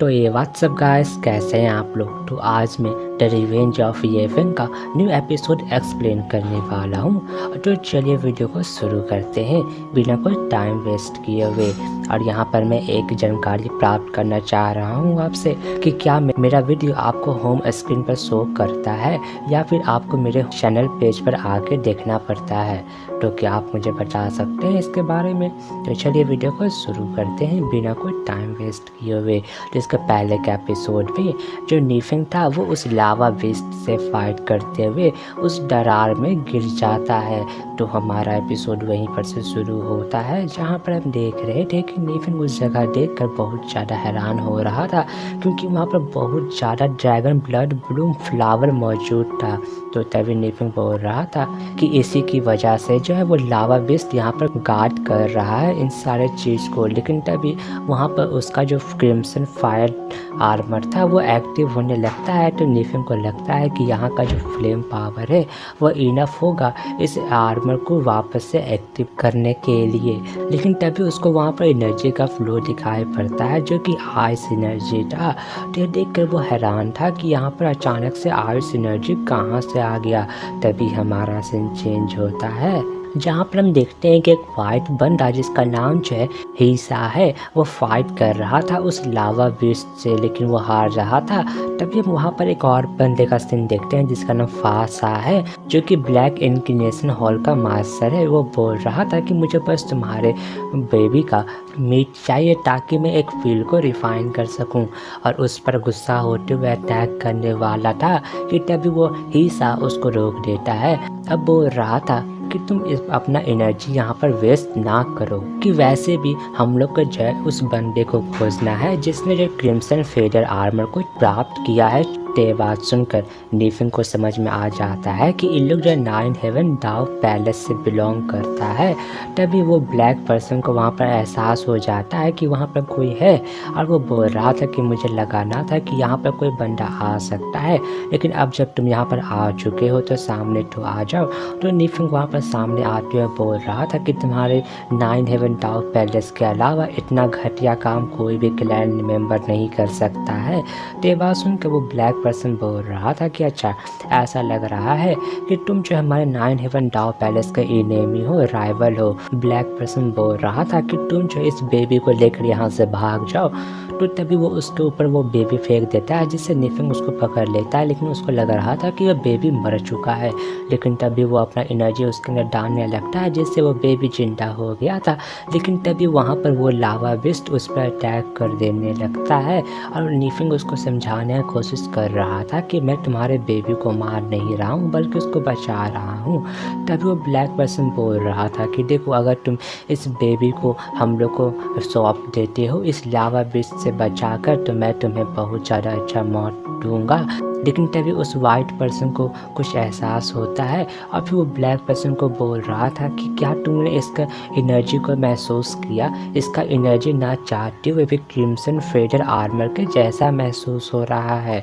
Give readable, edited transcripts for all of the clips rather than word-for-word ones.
तो ये WhatsApp guys, कैसे हैं आप लोग। तो आज मैं द रिवेंज ऑफ येफेन का न्यू एपिसोड एक्सप्लेन करने वाला हूँ। तो चलिए वीडियो को शुरू करते हैं बिना कोई टाइम वेस्ट किए हुए। और यहाँ पर मैं एक जानकारी प्राप्त करना चाह रहा हूँ आपसे कि क्या मेरा वीडियो आपको होम स्क्रीन पर शो करता है या फिर आपको मेरे चैनल पेज पर आके देखना पड़ता है। तो क्या आप मुझे बता सकते हैं इसके बारे में। तो चलिए वीडियो को शुरू करते हैं बिना कोई टाइम वेस्ट किए हुए। तो इसके पहले के एपिसोड में जो नीफिंग था वो उस लावा बेस्ट से फाइट करते हुए उस दरार में गिर जाता है। तो हमारा एपिसोड वहीं पर से शुरू होता है जहाँ पर हम देख रहे थे कि नीफिंग उस जगह देखकर बहुत ज़्यादा हैरान हो रहा था, क्योंकि वहाँ पर बहुत ज़्यादा ड्रैगन ब्लड ब्लूम फ्लावर मौजूद था। तो तभी नीफिंग बोल रहा था कि इसी की वजह से जो है वो लावा बेस्ट यहाँ पर गार्ड कर रहा है इन सारे चीज़ को। लेकिन तभी वहाँ पर उसका जो क्रिम्सन फायर आर्मर था वो एक्टिव होने लगता है। तो नीफिंग को लगता है कि यहाँ का जो फ्लेम पावर है वो इनफ होगा इस आर्मर को वापस से एक्टिव करने के लिए। लेकिन तभी उसको वहाँ पर एनर्जी का फ्लो दिखाई पड़ता है जो कि आइस एनर्जी था। तो ये देखकर वो हैरान था कि यहाँ पर अचानक से आइस एनर्जी कहाँ से आ गया। तभी हमारा सीन चेंज होता है जहाँ पर हम देखते हैं कि एक वाइट बंदा जिसका नाम जो है हीसा है वो फाइट कर रहा था उस लावा बीस्ट से, लेकिन वो हार रहा था। तभी हम वहाँ पर एक और बंदे का सीन देखते हैं जिसका नाम फासा है, जो कि ब्लैक इंक्लिनेशन हॉल का मास्टर है। वो बोल रहा था कि मुझे बस तुम्हारे बेबी का मीट चाहिए ताकि मैं एक फील को रिफाइन कर सकूं। और उस पर गुस्सा होते हुए अटैक करने वाला था कि तभी वो हीसा उसको रोक देता है। अब बोल रहा था कि तुम अपना एनर्जी यहाँ पर वेस्ट ना करो, कि वैसे भी हम लोग को जो है उस बंदे को खोजना है जिसने जो क्रिम्सन फेडर आर्मर को प्राप्त किया है। ये बात सुनकर नीफिंग को समझ में आ जाता है कि इन लोग जो 9 हेवन डाव पैलेस से बिलोंग करता है। तभी वो ब्लैक पर्सन को वहाँ पर एहसास हो जाता है कि वहाँ पर कोई है। और वो बोल रहा था कि मुझे लगाना था कि यहाँ पर कोई बंदा आ सकता है, लेकिन अब जब तुम यहाँ पर आ चुके हो तो सामने तो आ जाओ। तो नीफिंग वहाँ पर सामने आते हुए बोल रहा था कि तुम्हारे 9 हेवन डाव पैलेस के अलावा इतना घटिया काम कोई भी क्लैन मेंबर नहीं कर सकता है। तो ये बात सुनकर वो ब्लैक पर्सन बोल रहा था कि अच्छा, ऐसा लग रहा है कि तुम जो हमारे 9 हेवन डाव पैलेस के इनेमी हो, राइवल हो। ब्लैक पर्सन बोल रहा था कि तुम जो इस बेबी को लेकर यहाँ से भाग जाओ। तो तभी वो उसके ऊपर वो बेबी फेंक देता है जिससे नीफिंग उसको पकड़ लेता है, लेकिन उसको लग रहा था कि वह बेबी मर चुका है। लेकिन तभी वो अपना एनर्जी उसके अंदर डालने लगता है जिससे वो बेबी जिंदा हो गया था। लेकिन तभी वहाँ पर वो लावा बिस्ट उस पर अटैक कर देने लगता है और नीफिंग उसको समझाने की कोशिश कर रहा था कि मैं तुम्हारे बेबी को मार नहीं रहा हूँ बल्कि उसको बचा रहा हूँ। तभी वो ब्लैक पर्सन बोल रहा था कि देखो, अगर तुम इस बेबी को हम लोग को सौंप देते हो इस लावा बिस्ट से बचाकर, तो मैं तुम्हें बहुत ज़्यादा अच्छा मौत दूंगा। लेकिन तभी उस वाइट पर्सन को कुछ एहसास होता है और फिर वो ब्लैक पर्सन को बोल रहा था कि क्या तुमने इसका एनर्जी को महसूस किया। इसका एनर्जी ना चाहते हुए भी क्रिम्सन फेडर आर्मर के जैसा महसूस हो रहा है।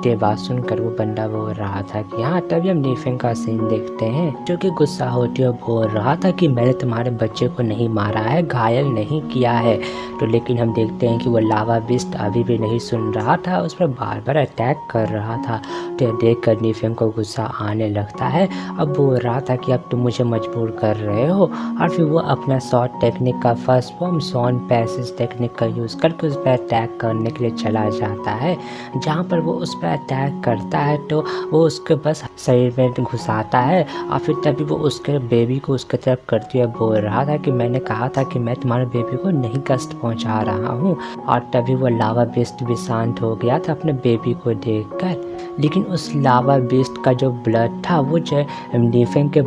ये बात सुनकर वो बंदा बोल रहा था कि हाँ। तभी हम नीफिंग का सीन देखते हैं जो कि गुस्सा होते हुए बोल रहा था कि मैंने तुम्हारे बच्चे को नहीं मारा है, घायल नहीं किया है। तो लेकिन हम देखते हैं कि वो लावा बिस्ट अभी भी नहीं सुन रहा था, उस पर बार बार अटैक कर रहा था। तो देख कर नीफिंग को गुस्सा आने लगता है। अब बोल रहा था कि अब तुम मुझे मजबूर कर रहे हो। और फिर वो अपना शॉर्ट टेक्निक का फर्स्ट फॉर्म सॉन पैसेज टेक्निक का यूज़ करके उस पर अटैक करने के लिए चला जाता है। जहाँ पर वो उस पर अटैक करता है तो वो उसके बस शरीर में घुसाता है और फिर तभी वो उसके बेबी को उसके तरफ करते हुए बोल रहा था कि मैंने कहा था कि मैं तुम्हारे बेबी को नहीं कष्ट पहुँचा रहा हूँ। और तभी वो लावा बेस्ट भी शांत हो गया था अपने बेबी को देखकर। लेकिन उस लावा बेस्ट का जो ब्लड था वो जो नीफिंग के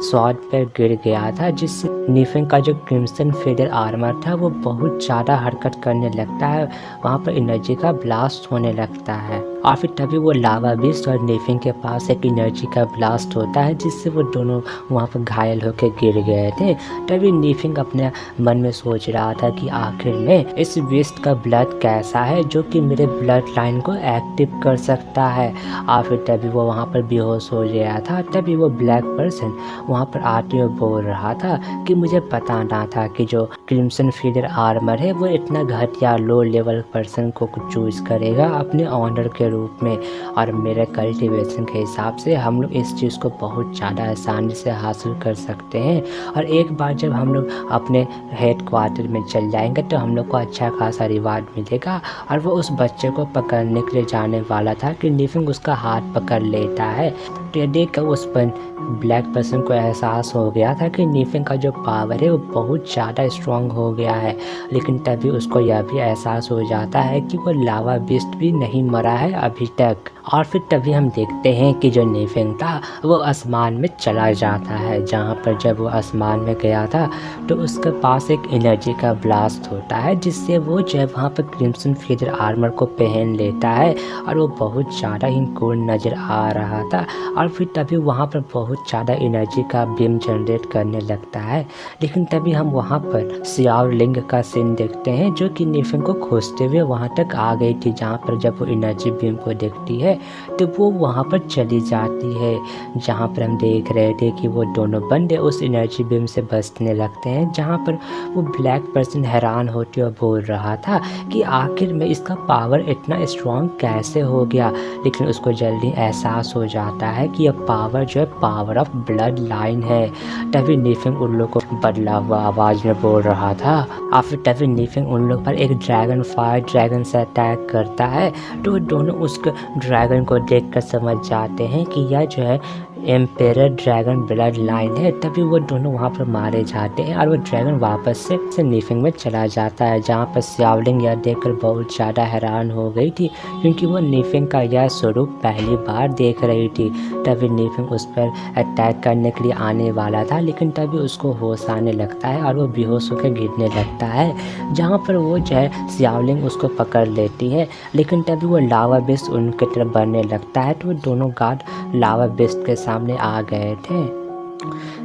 स्वॉर्ड पर गिर गया था, जिससे नीफिंग का जो क्रिम्सन फेडर आर्मर था वो बहुत ज़्यादा हरकत करने लगता है। वहाँ पर एनर्जी का ब्लास्ट होने लगता है। और फिर तभी वो लावा बीस्ट और नेफिंग के पास एक एनर्जी का ब्लास्ट होता है जिससे वो दोनों वहाँ पर घायल होकर गिर गए थे। तभी नेफिंग अपने मन में सोच रहा था कि आखिर में इस बीस्ट का ब्लड कैसा है जो कि मेरे ब्लड लाइन को एक्टिव कर सकता है। और फिर तभी वो वहाँ पर बेहोश हो गया था। तभी वो ब्लैक पर्सन वहाँ पर आते हुए बोल रहा था कि मुझे पता ना था कि जो क्रिम्सन फीडर आर्मर है वो इतना घटिया लो लेवल पर्सन को चूज करेगा अपने ऑनर के रूप में, और मेरे कल्टीवेशन के हिसाब से हम लोग इस चीज़ को बहुत ज़्यादा आसानी से हासिल कर सकते हैं। और एक बार जब हम लोग अपने हेड क्वार्टर में चल जाएंगे तो हम लोग को अच्छा खासा रिवार्ड मिलेगा। और वो उस बच्चे को पकड़ने के लिए जाने वाला था कि नेफिंग उसका हाथ पकड़ लेता है। तो ये देख कर उस पर ब्लैक पर्सन को एहसास हो गया था कि नेफिंग का जो पावर है वो बहुत ज़्यादा स्ट्रॉन्ग हो गया है। लेकिन तभी उसको यह भी एहसास हो जाता है कि वो लावा बीस्ट भी नहीं मरा है अभी तक। और फिर तभी हम देखते हैं कि जो नेफिंग था वो आसमान में चला जाता है। जहाँ पर जब वो आसमान में गया था तो उसके पास एक एनर्जी का ब्लास्ट होता है जिससे वो जो है वहाँ पर क्रिम्सन फीडर आर्मर को पहन लेता है और वो बहुत ज़्यादा ही कूल नज़र आ रहा था। और फिर तभी वहाँ पर बहुत ज़्यादा एनर्जी का बीम जनरेट करने लगता है। लेकिन तभी हम वहाँ पर सियाओ लिंग का सीन देखते हैं जो कि नेफिंग को खोजते हुए वहाँ तक आ गई थी। जहाँ पर जब वो एनर्जी बीम को देखती है तो वो वहाँ पर चली जाती है। जहाँ पर हम देख रहे थे कि वो दोनों बंदे उस एनर्जी बीम से बचने लगते हैं। जहाँ पर वो ब्लैक पर्सन हैरान होते हुए बोल रहा था कि आखिर में इसका पावर इतना स्ट्रॉन्ग कैसे हो गया। लेकिन उसको जल्दी एहसास हो जाता है कि यह पावर जो है पावर ऑफ ब्लड लाइन है। तभी नेफिंग उन लोग को बदला हुआ आवाज़ में बोल रहा था। और फिर तभी नेफिंग उन लोग पर एक ड्रैगन फायर ड्रैगन से अटैक करता है। तो दोनों उस ड्रैगन को देखकर समझ जाते हैं कि यह जो है एम्पेरर ड्रैगन ब्लड लाइन है। तभी वो दोनों वहाँ पर मारे जाते हैं और वो ड्रैगन वापस से नेफिंग में चला जाता है। जहाँ पर सियाओलिंग यह देखकर बहुत ज़्यादा हैरान हो गई थी क्योंकि वो नेफिंग का यह स्वरूप पहली बार देख रही थी। तभी नेफिंग उस पर अटैक करने के लिए आने वाला था लेकिन तभी उसको होश आने लगता है और वो बेहोश होकर गिरने लगता है। जहाँ पर वो जो है सियाओलिंग उसको पकड़ लेती है। लेकिन तभी वो लावा बेस्ट उनके तरफ बढ़ने लगता है तो वो दोनों गार्ड लावा बेस्ट के सामने आ गए थे।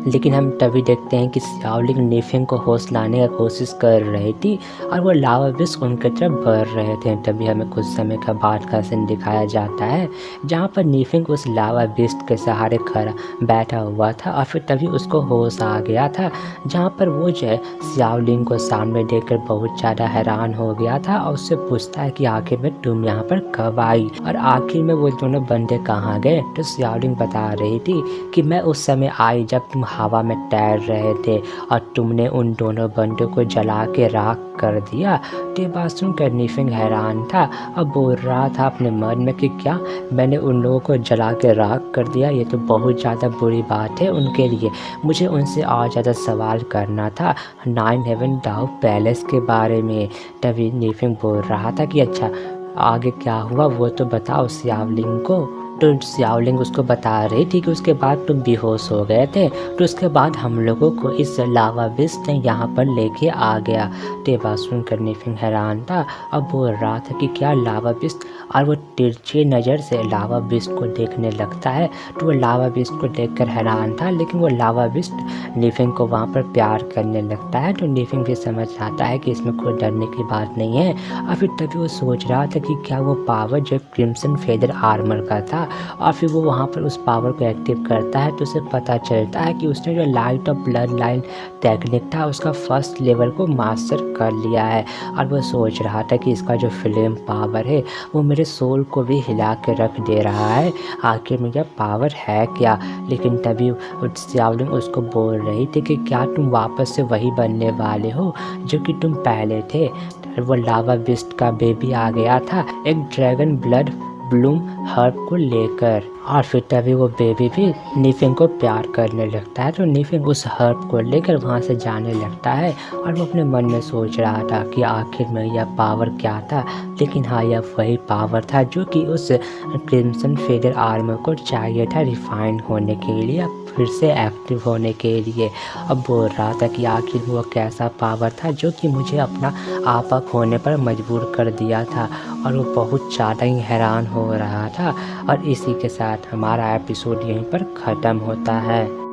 लेकिन हम तभी देखते हैं कि सियाओलिंग नेफिंग को होश लाने की कोशिश कर रही थी और वो लावा बेस्ट उनके तरफ बढ़ रहे थे। तभी हमें कुछ समय का बाद का सीन दिखाया जाता है जहाँ पर नेफिंग उस लावा बेस्ट के सहारे खड़ा बैठा हुआ था और फिर तभी उसको होश आ गया था। जहाँ पर वो जो है सियाओलिंग को सामने देखकर बहुत ज़्यादा हैरान हो गया था और उससे पूछता है कि आखिर में तुम यहाँ पर कब आई और आखिर में वो दोनों बंदे कहाँ गए। तो सियाओलिंग बता रही थी कि मैं उस समय आई जब तुम हवा में तैर रहे थे और तुमने उन दोनों बंदों को जला के राख कर दिया। ये बात सुनकर नेफिंग हैरान था और बोल रहा था अपने मन में कि क्या मैंने उन लोगों को जला के राख कर दिया। ये तो बहुत ज़्यादा बुरी बात है उनके लिए। मुझे उनसे और ज़्यादा सवाल करना था 9 हेवन डाउ पैलेस के बारे में। तभी नेफिंग बोल रहा था कि अच्छा आगे क्या हुआ वो तो बताओ सियाओलिंग को। तो सियाओलिंग उसको बता रही थी कि उसके बाद तुम बेहोश हो गए थे तो उसके बाद हम लोगों को इस लावा बेस्ट ने यहाँ पर लेके आ गया। तो ये बात सुनकर नेफिंग हैरान था और बोल रहा था कि क्या लावा बेस्ट, और वो तिरछी नज़र से लावा बेस्ट को देखने लगता है। तो वो लावा बेस्ट को देखकर हैरान था लेकिन वो लावा बेस्ट नेफिंग को वहाँ पर प्यार करने लगता है। तो नेफिंग भी समझ आता है कि इसमें कोई डरने की बात नहीं है। और फिर तभी वो सोच रहा था कि क्या वो पावर जो क्रिम्सन फेदर आर्मर का था। और फिर वो वहाँ पर उस पावर को एक्टिव करता है तो उसे पता चलता है कि उसने जो light of blood line technique था उसका फर्स्ट लेवल को मास्टर कर लिया है। और वो सोच रहा था कि इसका जो फ्लेम पावर है वो मेरे सोल को भी हिला के रख दे रहा है। आखिर में यह पावर है क्या। लेकिन तभी सियाओलिंग उसको बोल रही थी कि क्या तुम वापस से वही बनने वाले हो जो कि तुम पहले थे। वो लावा बेस्ट का बेबी आ गया था एक ड्रैगन ब्लड ब्लूम हर्ब को लेकर। और फिर तभी वो बेबी भी नेफिंग को प्यार करने लगता है। तो नेफिंग उस हर्ब को लेकर वहाँ से जाने लगता है और वो अपने मन में सोच रहा था कि आखिर में यह पावर क्या था। लेकिन हाँ यह वही पावर था जो कि उस क्रिम्सन फेदर आर्मर को चाहिए था रिफाइंड होने के लिए। फिर से एक्टिव होने के लिए। अब बोल रहा था कि आखिर वो कैसा पावर था जो कि मुझे अपना आपा खोने पर मजबूर कर दिया था, और वो बहुत ज़्यादा ही हैरान हो रहा था। और इसी के साथ हमारा एपिसोड यहीं पर ख़त्म होता है।